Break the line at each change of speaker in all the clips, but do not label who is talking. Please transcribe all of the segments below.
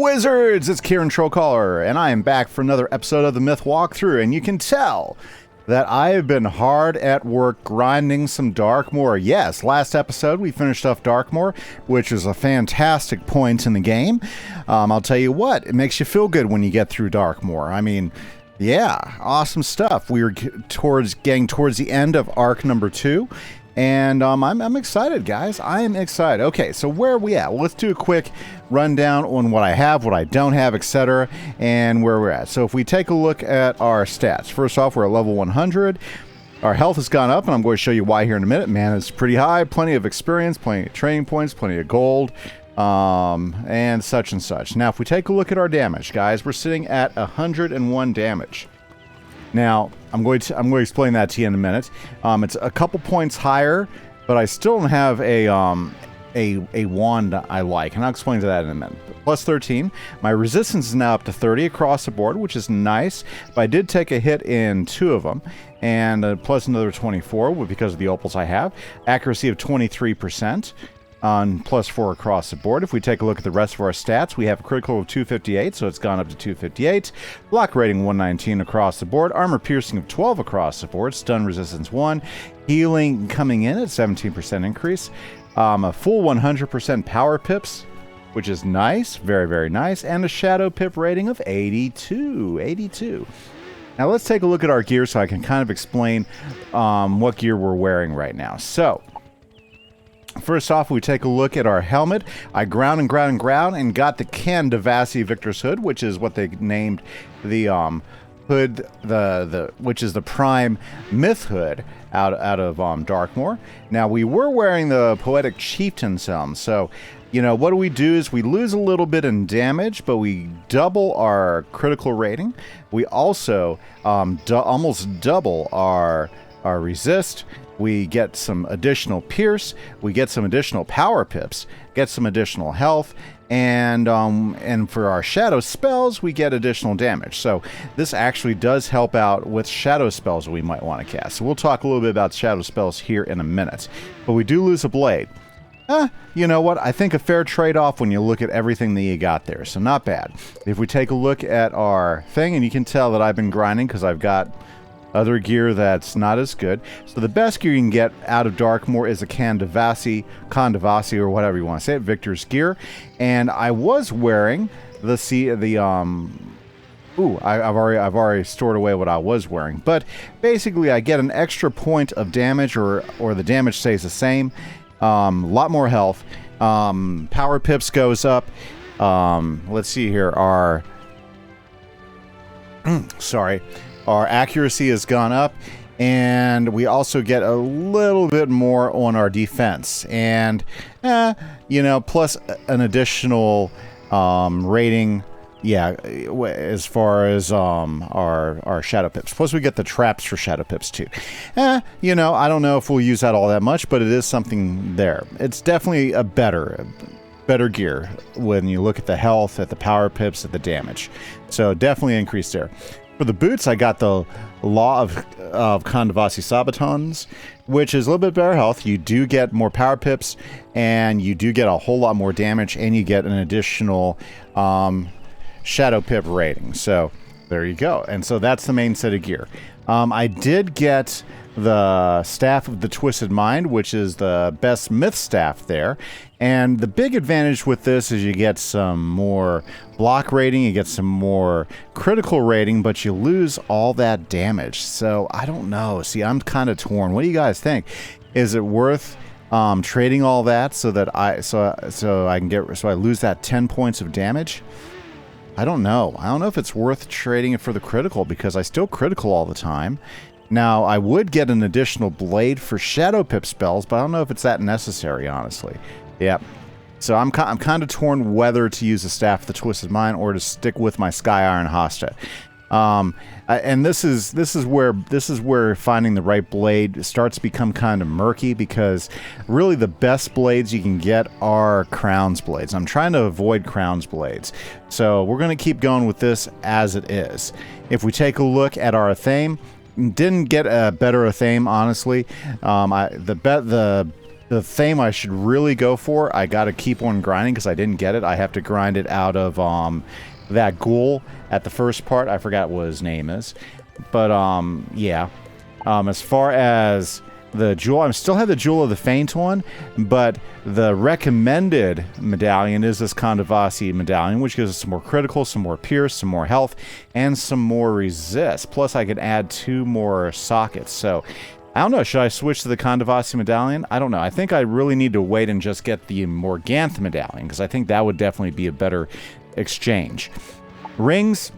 Wizards! It's Kieran Trollcaller, and I am back for another episode of the Myth Walkthrough, and you can tell that I have been hard at work grinding some Darkmoor. Yes, last episode we finished off Darkmoor, which is a fantastic point in the game. I'll tell you what, it makes you feel good when you get through Darkmoor. I mean, yeah, awesome stuff. We were getting towards the end of arc number 2. And I'm excited, guys. I am excited. Okay, so where are we at? Well, let's do a quick rundown on what I have, what I don't have, etc., and where we're at. So if we take a look at our stats, first off, we're at level 100. Our health has gone up, and I'm going to show you why here in a minute. Man, it's pretty high. Plenty of experience, plenty of training points, plenty of gold, and such and such. Now, if we take a look at our damage, guys, we're sitting at 101 damage. Now, I'm going to explain that to you in a minute. It's a couple points higher, but I still don't have a wand I like, and I'll explain to that in a minute. Plus 13. My resistance is now up to 30 across the board, which is nice, but I did take a hit in 2 of them, and plus another 24 because of the opals I have. Accuracy of 23%. On plus 4 across the board. If we take a look at the rest of our stats, we have a critical of 258, so it's gone up to 258. Block rating 119 across the board. Armor piercing of 12 across the board. Stun resistance 1. Healing coming in at 17% increase. A full 100% power pips, which is nice. Very, very nice. And a shadow pip rating of 82. 82. Now let's take a look at our gear so I can kind of explain what gear we're wearing right now. So, first off, we take a look at our helmet. I ground and got the Krysalis Victor's Hood, which is what they named the hood, which is the prime myth hood out of Darkmoor. Now, we were wearing the Poetic Chieftain's helm, so you know what we do is we lose a little bit in damage, but we double our critical rating. We also almost double our resist. We get some additional pierce, we get some additional power pips, get some additional health, and for our shadow spells, we get additional damage. So this actually does help out with shadow spells that we might want to cast. So we'll talk a little bit about shadow spells here in a minute. But we do lose a blade. You know what? I think a fair trade-off when you look at everything that you got there. So not bad. If we take a look at our thing, and you can tell that I've been grinding because I've got other gear that's not as good. So the best gear you can get out of Darkmoor is a Kandavasi, or whatever you want to say it, Victor's gear. And I was wearing I've already stored away what I was wearing. But basically, I get an extra point of damage, or the damage stays the same. A lot more health. Power pips goes up. Let's see here. Our accuracy has gone up, and we also get a little bit more on our defense. And, plus an additional rating, as far as our shadow pips. Plus we get the traps for shadow pips too. I don't know if we'll use that all that much, but it is something there. It's definitely a better gear when you look at the health, at the power pips, at the damage. So definitely increase there. For the boots, I got the Law of Kandavasi Sabatons, which is a little bit better health. You do get more power pips, and you do get a whole lot more damage, and you get an additional shadow pip rating. So there you go. And so that's the main set of gear. I did get the Staff of the Twisted Mind, which is the best myth staff there. And the big advantage with this is you get some more block rating, you get some more critical rating, but you lose all that damage. So I don't know. See, I'm kind of torn. What do you guys think? Is it worth trading all that so that I lose that 10 points of damage? I don't know. I don't know if it's worth trading it for the critical, because I still critical all the time. Now, I would get an additional blade for shadow pip spells, but I don't know if it's that necessary, honestly. Yep. So I'm kind of torn whether to use the Staff of the Twisted Mind or to stick with my Sky Iron Hasta. And this is where finding the right blade starts to become kind of murky, because really the best blades you can get are Crown's blades. I'm trying to avoid Crown's blades, so we're going to keep going with this as it is. If we take a look at our theme, didn't get a better theme, honestly. The the theme I should really go for, I got to keep on grinding because I didn't get it. I have to grind it out of that ghoul at the first part. I forgot what his name is. But, yeah. As far as the jewel, I still have the Jewel of the Faint one, but the recommended medallion is this Kandavasi medallion, which gives us some more critical, some more pierce, some more health, and some more resist. Plus, I could add 2 more sockets. So, I don't know. Should I switch to the Kandavasi medallion? I don't know. I think I really need to wait and just get the Morganthe medallion, because I think that would definitely be a better exchange. Rings.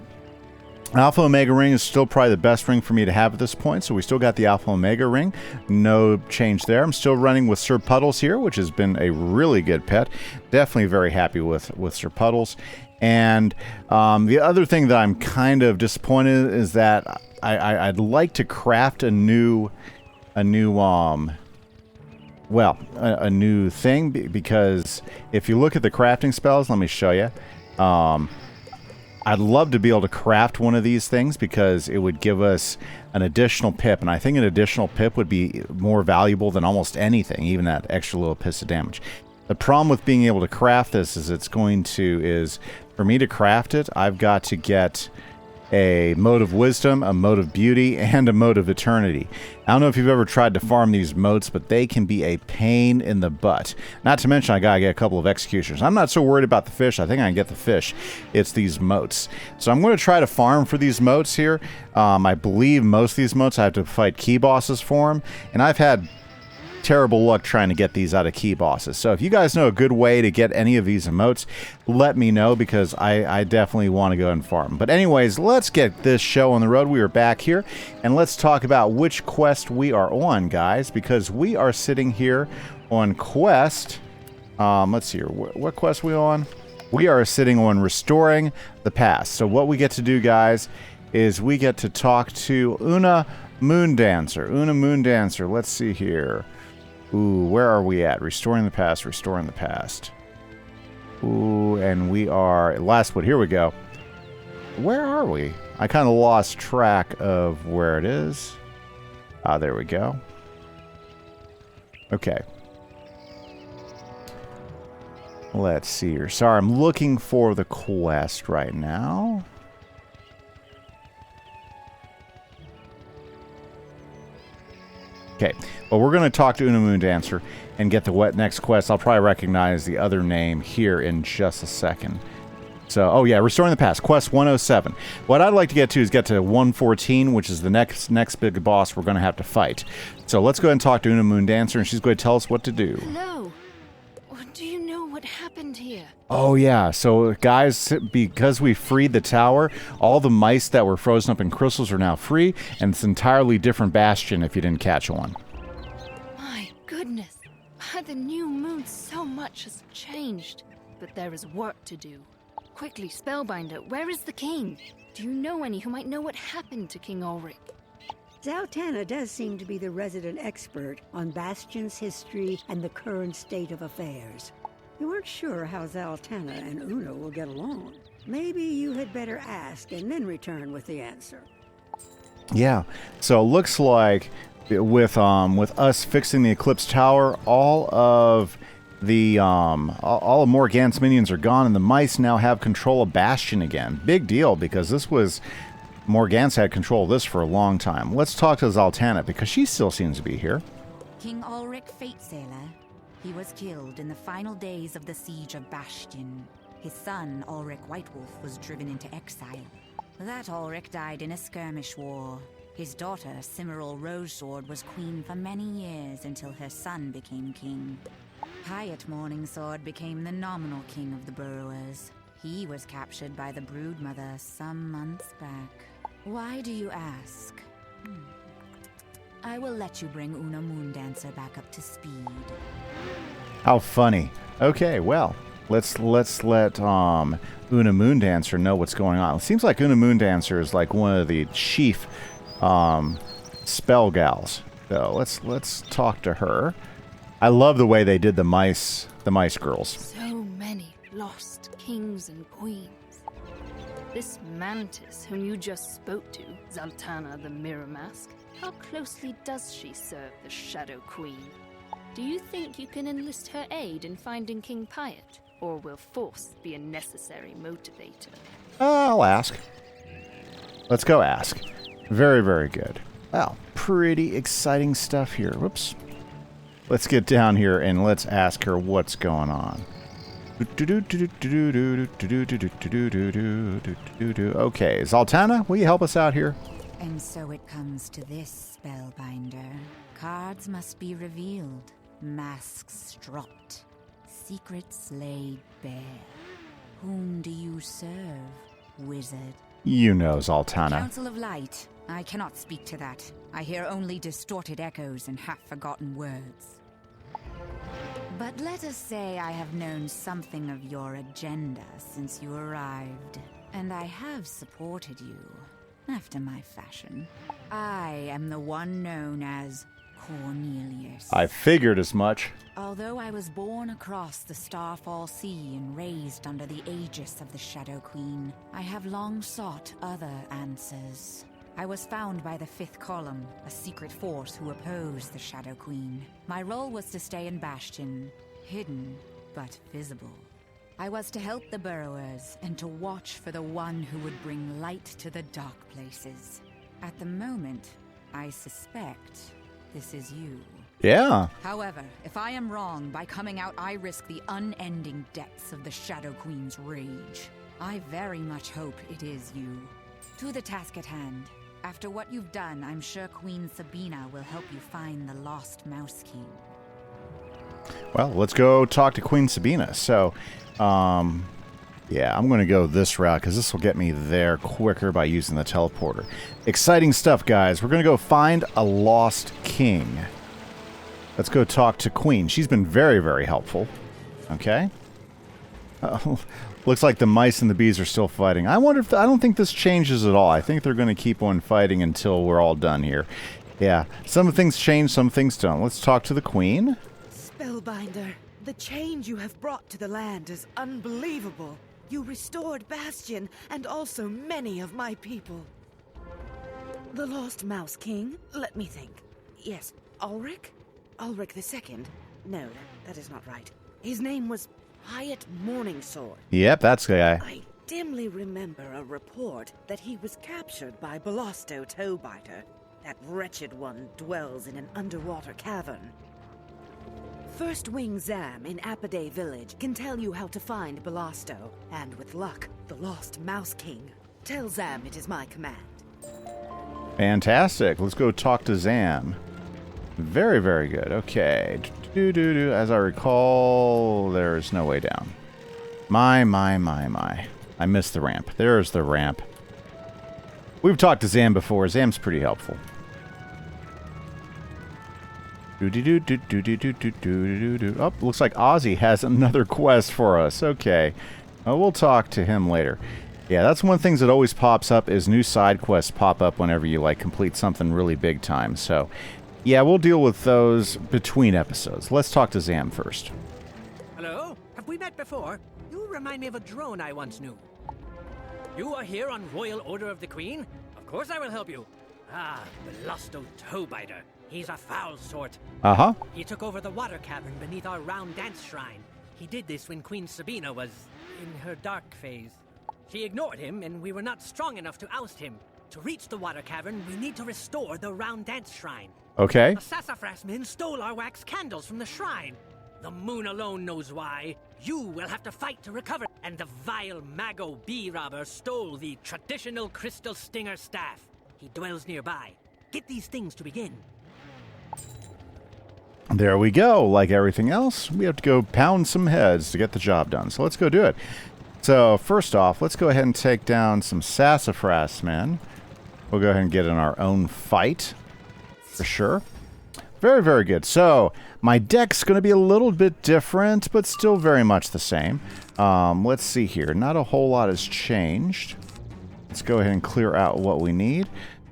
Alpha Omega ring is still probably the best ring for me to have at this point, so we still got the Alpha Omega ring. No change there. I'm still running with Sir Puddles here, which has been a really good pet. Definitely very happy with Sir Puddles. And the other thing that I'm kind of disappointed is that I'd like to craft a new thing, because if you look at the crafting spells, let me show you. I'd love to be able to craft one of these things because it would give us an additional pip, and I think an additional pip would be more valuable than almost anything, even that extra little piece of damage. The problem with being able to craft this is for me to craft it, I've got to get a Mote of Wisdom, a Mote of Beauty, and a Mote of Eternity. I don't know if you've ever tried to farm these motes, but they can be a pain in the butt. Not to mention I gotta get a couple of executioners. I'm not so worried about the fish. I think I can get the fish. It's these motes. So I'm going to try to farm for these motes here. I believe most of these motes I have to fight key bosses for them, and I've had terrible luck trying to get these out of key bosses. So if you guys know a good way to get any of these emotes, let me know, because I definitely want to go and farm. But anyways, let's get this show on the road. We are back here, and let's talk about which quest we are on, guys, because we are sitting here on quest. Let's see here. What quest are we on? We are sitting on Restoring the Past. So what we get to do, guys, is we get to talk to Una Moondancer. Una Moondancer. Let's see here. Ooh, where are we at? Restoring the Past, Restoring the Past. Ooh, and we are... Last one, here we go. Where are we? I kind of lost track of where it is. Ah, there we go. Okay. Let's see here. Sorry, I'm looking for the quest right now. Okay, well, we're going to talk to Una Moondancer and get the next quest. I'll probably recognize the other name here in just a second. So, oh yeah, Restoring the Past, quest 107. What I'd like to get to is get to 114, which is the next big boss we're going to have to fight. So let's go ahead and talk to Una Moondancer, and she's going to tell us what to do.
Hello. Do you know what happened here?
Oh yeah, so guys, because we freed the tower, all the mice that were frozen up in crystals are now free, and it's an entirely different bastion if you didn't catch one.
My goodness, by the new moon so much has changed, but there is work to do. Quickly, Spellbinder, where is the king? Do you know any who might know what happened to King Ulrich?
Zaltanna does seem to be the resident expert on Bastion's history and the current state of affairs. You aren't sure how Zaltanna and Una will get along. Maybe you had better ask and then return with the answer.
Yeah, so it looks like with us fixing the Eclipse Tower, all of Morganthe's minions are gone, and the mice now have control of Bastion again. Big deal, because this was... Morganthe's had control of this for a long time. Let's talk to Zaltanna, because she still seems to be here.
King Ulrich Fatesailor. He was killed in the final days of the siege of Bastion. His son, Ulrich Whitewolf, was driven into exile. That Ulrich died in a skirmish war. His daughter, Cimmeril Rogesword, was queen for many years until her son became king. Hyatt Morningsword became the nominal king of the Burrowers. He was captured by the Broodmother some months back. Why do you ask? I will let you bring Una Moondancer back up to speed.
How funny. Okay, well, let's let Una Moondancer know what's going on. It seems like Una Moondancer is like one of the chief spell gals. So let's talk to her. I love the way they did the mice girls.
So many lost kings and queens. This mantis whom you just spoke to, Zaltanna the Mirror Mask, how closely does she serve the Shadow Queen? Do you think you can enlist her aid in finding King Piot? Or will force be a necessary motivator?
I'll ask. Let's go ask. Very, very good. Wow, pretty exciting stuff here. Whoops. Let's get down here and let's ask her what's going on. Okay, Zaltana, will you help us out here?
And so it comes to this, Spellbinder. Cards must be revealed, masks dropped, secrets laid bare. Whom do you serve, wizard?
You know, Zaltana.
Council of Light. I cannot speak to that. I hear only distorted echoes and half-forgotten words. But let us say I have known something of your agenda since you arrived, and I have supported you, after my fashion. I am the one known as Cornelius.
I figured as much.
Although I was born across the Starfall Sea and raised under the aegis of the Shadow Queen, I have long sought other answers. I was found by the Fifth Column, a secret force who opposed the Shadow Queen. My role was to stay in Bastion, hidden but visible. I was to help the burrowers and to watch for the one who would bring light to the dark places. At the moment, I suspect this is you.
Yeah.
However, if I am wrong, by coming out I risk the unending depths of the Shadow Queen's rage. I very much hope it is you. To the task at hand. After what you've done, I'm sure Queen Sabina will help you find the lost Mouse King.
Well, let's go talk to Queen Sabina. So, yeah, I'm going to go this route because this will get me there quicker by using the teleporter. Exciting stuff, guys. We're going to go find a lost king. Let's go talk to Queen. She's been very, very helpful. Okay. Looks like the mice and the bees are still fighting. I wonder if... I don't think this changes at all. I think they're going to keep on fighting until we're all done here. Yeah, some things change, some things don't. Let's talk to the Queen.
Spellbinder, the change you have brought to the land is unbelievable. You restored Bastion and also many of my people. The Lost Mouse King? Let me think. Yes, Ulrich? Ulrich II? No, that is not right. His name was Hyatt Morningsword.
Yep, that's the guy.
I dimly remember a report that he was captured by Belosto Toebiter. That wretched one dwells in an underwater cavern. First Wing Zam in Apiday Village can tell you how to find Belosto, and with luck, the Lost Mouse King. Tell Zam it is my command.
Fantastic. Let's go talk to Zam. Very, very good. Okay. As I recall, there's no way down. My. I missed the ramp. There's the ramp. We've talked to Zam before. Zam's pretty helpful. Oh, looks like Ozzy has another quest for us. Okay. We'll talk to him later. Yeah, that's one of the things that always pops up is new side quests pop up whenever you, like, complete something really big time. So, yeah, we'll deal with those between episodes. Let's talk to Zam first.
Hello? Have we met before? You remind me of a drone I once knew. You are here on Royal Order of the Queen? Of course I will help you. Ah, Belosto Toebiter. He's a foul sort.
Uh-huh.
He took over the water cavern beneath our round dance shrine. He did this when Queen Sabina was in her dark phase. She ignored him, and we were not strong enough to oust him. To reach the water cavern, we need to restore the round dance shrine.
Okay.
The sassafras men stole our wax candles from the shrine. The moon alone knows why. You will have to fight to recover. And the vile Mago bee robber stole the traditional crystal stinger staff. He dwells nearby. Get these things to begin.
There we go. Like everything else, we have to go pound some heads to get the job done. So let's go do it. So first off, let's go ahead and take down some sassafras men. We'll go ahead and get in our own fight. For sure. Very, very good. So, my deck's going to be a little bit different, but still very much the same. Let's see here. Not a whole lot has changed. Let's go ahead and clear out what we need.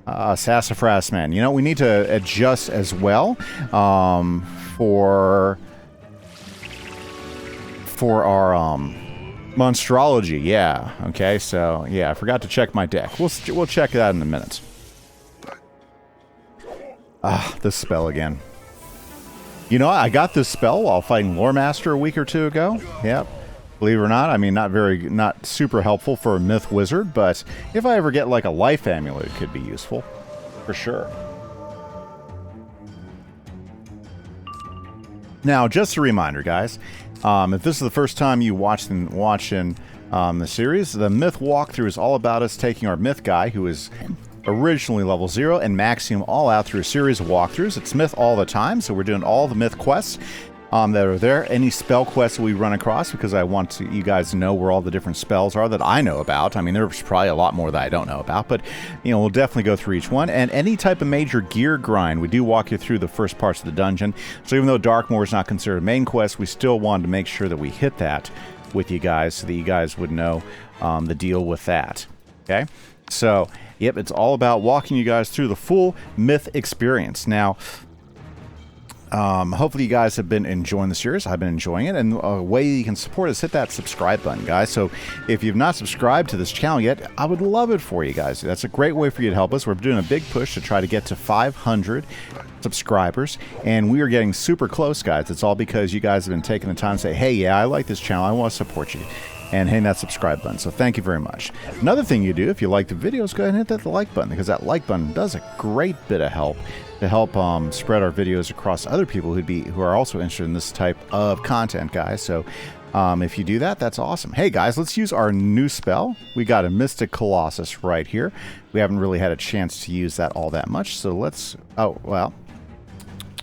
Sassafras man. You know, we need to adjust as well for our monstrology. Yeah. Okay. So yeah, I forgot to check my deck. We'll check that in a minute. Ah, this spell again. You know, I got this spell while fighting Lore Master a week or two ago. Yep. Believe it or not, I mean, not super helpful for a Myth Wizard, but if I ever get like a life amulet, it could be useful. For sure. Now, just a reminder, guys, if this is the first time you watching the series, the Myth walkthrough is all about us taking our Myth guy, who is originally level 0, and maxing him all out through a series of walkthroughs. It's Myth all the time, so we're doing all the Myth quests that are there. Any spell quests that we run across, because I want you guys to know where all the different spells are that I know about. I mean, there's probably a lot more that I don't know about, but, you know, we'll definitely go through each one. And any type of major gear grind, we do walk you through the first parts of the dungeon. So even though Darkmoor is not considered a main quest, we still wanted to make sure that we hit that with you guys so that you guys would know the deal with that. Okay? So, yep, it's all about walking you guys through the full Myth experience. Now, hopefully you guys have been enjoying the series. I've been enjoying it, and a way you can support us, hit that subscribe button, guys. So if you've not subscribed to this channel yet, I would love it for you guys. That's a great way for you to help us. We're doing a big push to try to get to 500 subscribers, and we are getting super close, guys. It's all because you guys have been taking the time to say, hey, yeah, I like this channel, I want to support you, and hitting that subscribe button. So thank you very much. Another thing you do, if you like the videos, go ahead and hit that like button, because that like button does a great bit of help to help spread our videos across other people who are also interested in this type of content, guys. So if you do that, that's awesome. Hey, guys, let's use our new spell. We got a Mystic Colossus right here. We haven't really had a chance to use that all that much, so let's... Oh, well...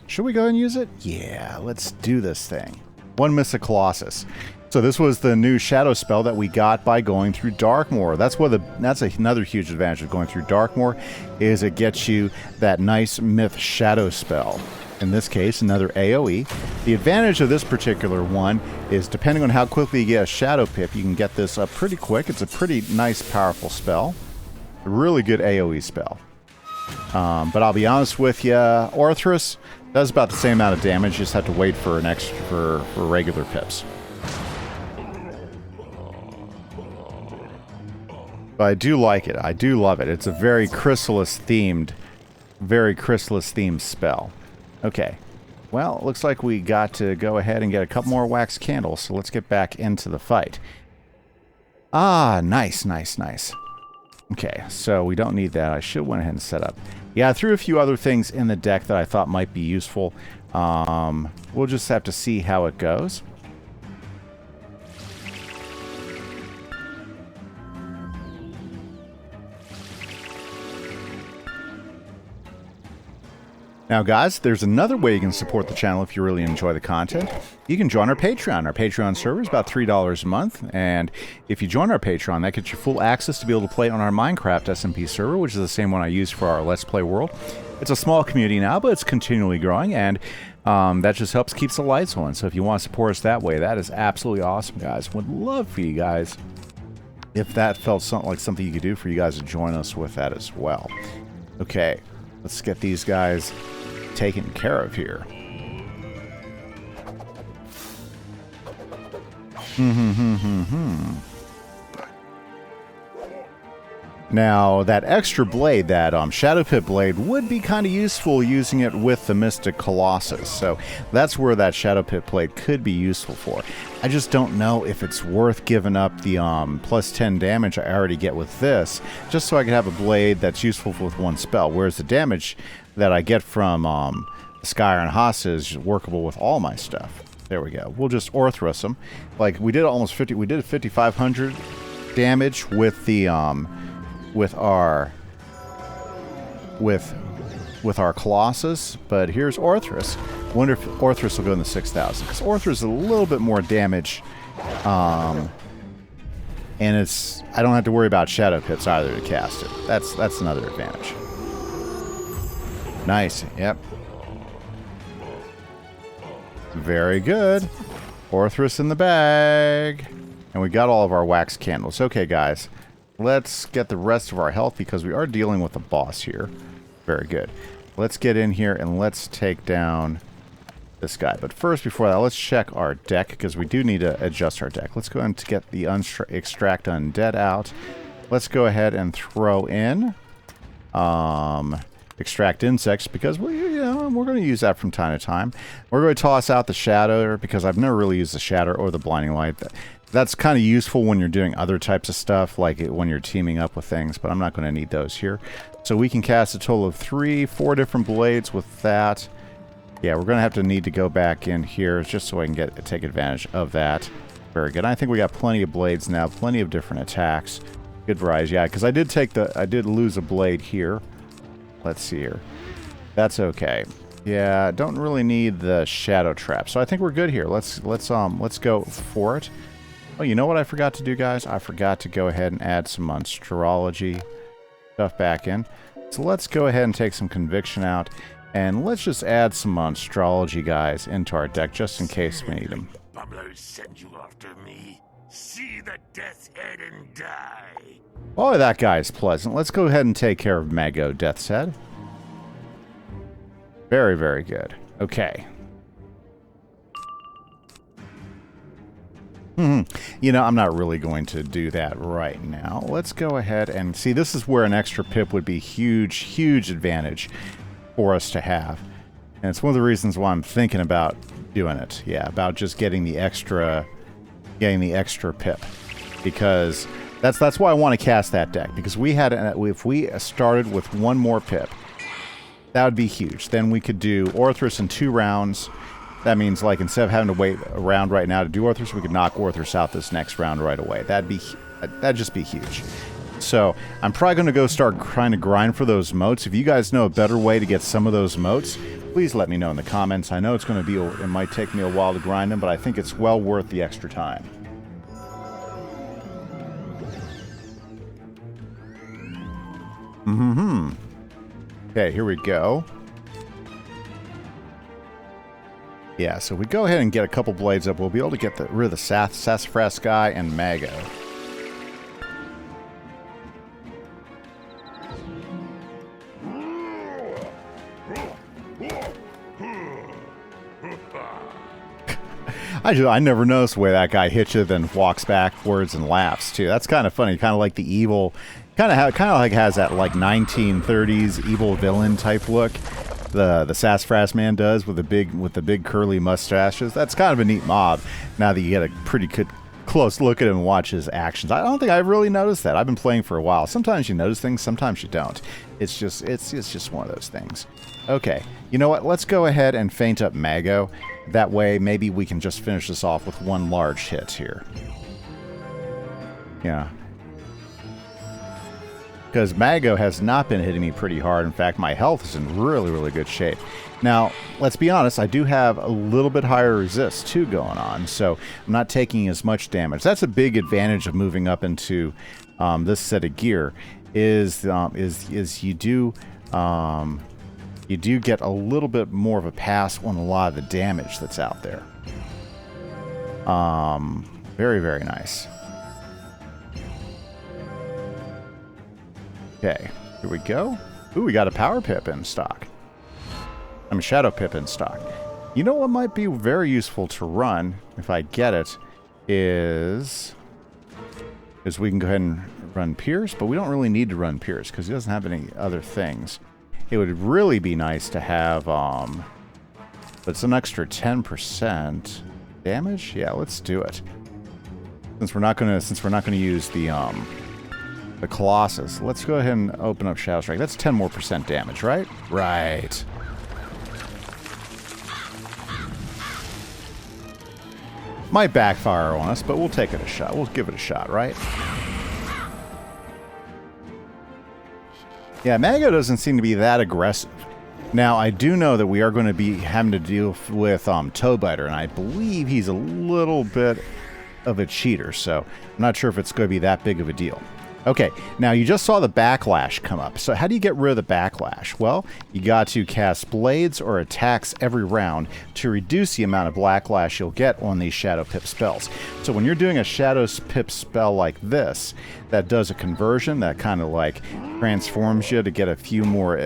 Should we go and use it? Yeah, let's do this thing. One Mystic Colossus. So this was the new shadow spell that we got by going through Darkmoor. That's another huge advantage of going through Darkmoor, is it gets you that nice Myth shadow spell. In this case, another AoE. The advantage of this particular one is, depending on how quickly you get a shadow pip, you can get this up pretty quick. It's a pretty nice, powerful spell. A really good AoE spell. But I'll be honest with you, Orthrus does about the same amount of damage. You just have to wait for for regular pips. But I do like it. I do love it. It's a very Krysalis themed spell. Okay. Well, it looks like we got to go ahead and get a couple more wax candles, so let's get back into the fight. Ah, nice, nice, nice. Okay, so we don't need that. I should have went ahead and set up. Yeah, I threw a few other things in the deck that I thought might be useful. We'll just have to see how it goes. Now, guys, there's another way you can support the channel if you really enjoy the content. You can join our Patreon. Our Patreon server is about $3 a month, and if you join our Patreon, that gets you full access to be able to play on our Minecraft SMP server, which is the same one I use for our Let's Play world. It's a small community now, but it's continually growing, and that just helps keeps the lights on. So if you want to support us that way, that is absolutely awesome, guys. Would love for you guys, if that felt like something you could do, for you guys to join us with that as well. Okay, let's get these guys taken care of here. Now, that extra blade, that Shadow Pit blade, would be kind of useful using it with the Mystic Colossus. So that's where that Shadow Pit blade could be useful for. I just don't know if it's worth giving up the plus 10 damage I already get with this, just so I can have a blade that's useful with one spell, whereas the damage that I get from Sky Iron Haas is workable with all my stuff. There we go. We'll just Orthrus them. Like, we did almost 50, we did 5,500 damage with the with our Colossus, but here's Orthrus. Wonder if Orthrus will go in the 6,000, because Orthrus is a little bit more damage, and I don't have to worry about Shadow Pits either to cast it. That's another advantage. Nice. Yep. Very good. Orthrus in the bag. And we got all of our wax candles. Okay, guys. Let's get the rest of our health, because we are dealing with a boss here. Very good. Let's get in here and let's take down this guy. But first, before that, let's check our deck, because we do need to adjust our deck. Let's go ahead and get the Extract Undead out. Let's go ahead and throw in Extract Insects, because, well, you know, we're going to use that from time to time. We're going to toss out the shatter because I've never really used the shatter or the blinding light. That's kind of useful when you're doing other types of stuff, like when you're teaming up with things, but I'm not going to need those here. So we can cast a total of 4 different blades with that. Yeah, we're going to have to need to go back in here just so I can take advantage of that. Very good. I think we got plenty of blades now, plenty of different attacks. Good variety. Yeah, because I did lose a blade here. Let's see here. That's okay. Yeah, don't really need the shadow trap. So I think we're good here. Let's go for it. Oh, you know what I forgot to do, guys? I forgot to go ahead and add some astrology stuff back in. So let's go ahead and take some conviction out, and let's just add some astrology guys into our deck just in case we need them.
Bumblers send you after me. See the death's head and die.
Oh, that guy's pleasant. Let's go ahead and take care of Mago Death's Head. Very, very good. Okay. You know, I'm not really going to do that right now. Let's go ahead and see. This is where an extra pip would be huge, huge advantage for us to have. And it's one of the reasons why I'm thinking about doing it. Yeah, about just getting the extra pip. Because that's why I want to cast that deck. Because if we started with 1 more pip, that would be huge. Then we could do Orthrus in 2 rounds. That means, like, instead of having to wait a round right now to do Orthrus, we could knock Orthrus out this next round right away. That'd just be huge. So I'm probably going to go start trying to grind for those motes. If you guys know a better way to get some of those motes, please let me know in the comments. I know it might take me a while to grind them, but I think it's well worth the extra time. Okay, here we go. Yeah, so we go ahead and get a couple blades up. We'll be able to get rid of the Sassafras guy and Mago. I never noticed the way that guy hits you, then walks backwards and laughs too. That's kind of funny. Kind of like the evil, kind of like has that like 1930s evil villain type look. The Sassafras man does with the big curly mustaches. That's kind of a neat mob. Now that you get a pretty good close look at him and watch his actions, I don't think I've really noticed that. I've been playing for a while. Sometimes you notice things, sometimes you don't. It's just one of those things. Okay, you know what? Let's go ahead and feint up Mago. That way, maybe we can just finish this off with 1 large hit here. Yeah. Because Mago has not been hitting me pretty hard. In fact, my health is in really, really good shape. Now, let's be honest, I do have a little bit higher resist, too, going on, so I'm not taking as much damage. That's a big advantage of moving up into this set of gear, is you do get a little bit more of a pass on a lot of the damage that's out there. Very, very nice. Okay, here we go. Ooh, we got a power pip in stock. I mean, shadow pip in stock. You know what might be very useful to run, if I get it, is we can go ahead and run Pierce, but we don't really need to run Pierce because he doesn't have any other things. It would really be nice to have, but it's an extra 10% damage. Yeah, let's do it. Since we're not gonna use the Colossus, let's go ahead and open up Shadow Strike. That's 10% more damage, right? Right. Might backfire on us, but we'll take it a shot. We'll give it a shot, right? Yeah, Mago doesn't seem to be that aggressive. Now, I do know that we are going to be having to deal with Toebiter, and I believe he's a little bit of a cheater, so I'm not sure if it's going to be that big of a deal. Okay, now you just saw the backlash come up. So how do you get rid of the backlash? Well, you got to cast blades or attacks every round to reduce the amount of backlash you'll get on these Shadow Pip spells. So when you're doing a Shadow Pip spell like this, that does a conversion, that kind of like transforms you to get a few more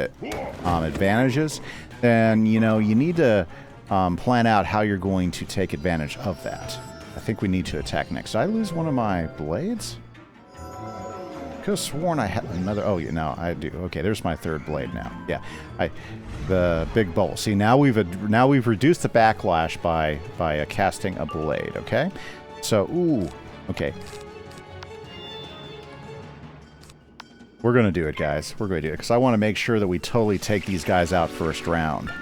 advantages, then, you know, you need to plan out how you're going to take advantage of that. I think we need to attack next. Did I lose one of my blades? could have sworn I had another. Oh, yeah, no, I do. Okay, there's my third blade now. Yeah, the big bowl. See, now we've reduced the backlash by casting a blade. Okay, so okay. We're gonna do it, guys. We're gonna do it because I want to make sure that we totally take these guys out first round.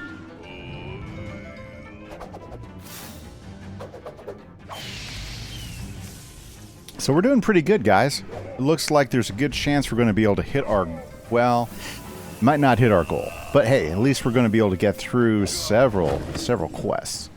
So we're doing pretty good, guys. It looks like there's a good chance we're going to be able to hit our, well, might not hit our goal. But hey, at least we're going to be able to get through several quests.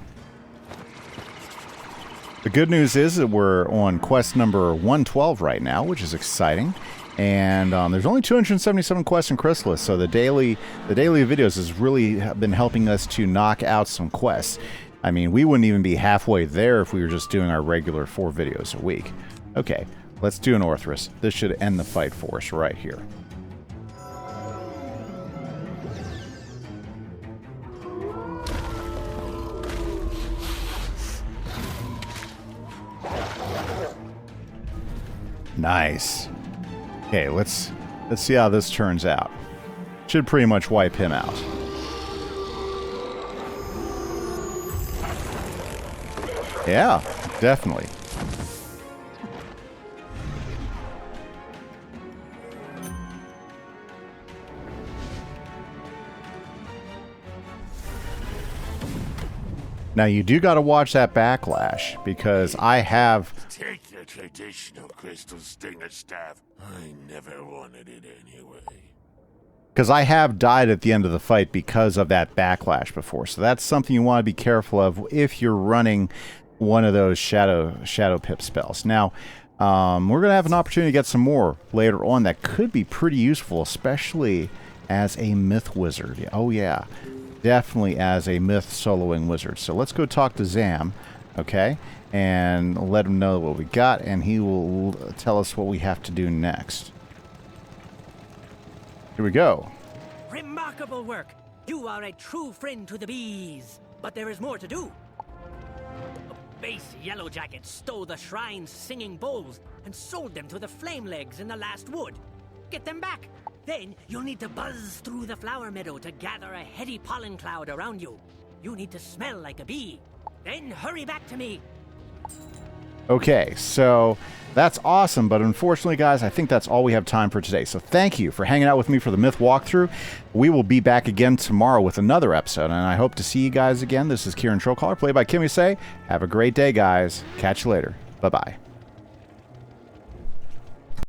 The good news is that we're on quest number 112 right now, which is exciting. And there's only 277 quests in Krysalis, so the daily videos has really been helping us to knock out some quests. I mean, we wouldn't even be halfway there if we were just doing our regular 4 videos a week. Okay, let's do an Orthrus. This should end the fight for us right here. Nice. Okay, let's see how this turns out. Should pretty much wipe him out. Yeah, definitely. Now you do got to watch that backlash because I have.
Take the traditional crystal stinger staff. I never wanted it anyway.
Because I have died at the end of the fight because of that backlash before, so that's something you want to be careful of if you're running one of those shadow pip spells. Now, we're going to have an opportunity to get some more later on that could be pretty useful, especially as a myth wizard. Oh yeah. Definitely as a myth soloing wizard. So let's go talk to Zam, okay, and let him know what we got, and he will tell us what we have to do next. Here we go.
Remarkable work. You are a true friend to the bees. But there is more to do. A base yellowjacket stole the shrine's singing bowls and sold them to the flamelegs in the last wood. Get them back. Then you'll need to buzz through the flower meadow to gather a heady pollen cloud around you. You need to smell like a bee. Then hurry back to me.
Okay, so that's awesome, but unfortunately, guys, I think that's all we have time for today. So thank you for hanging out with me for the Myth walkthrough. We will be back again tomorrow with another episode, and I hope to see you guys again. This is Kieran Trollcaller, played by Kimise. Have a great day, guys. Catch you later. Bye-bye.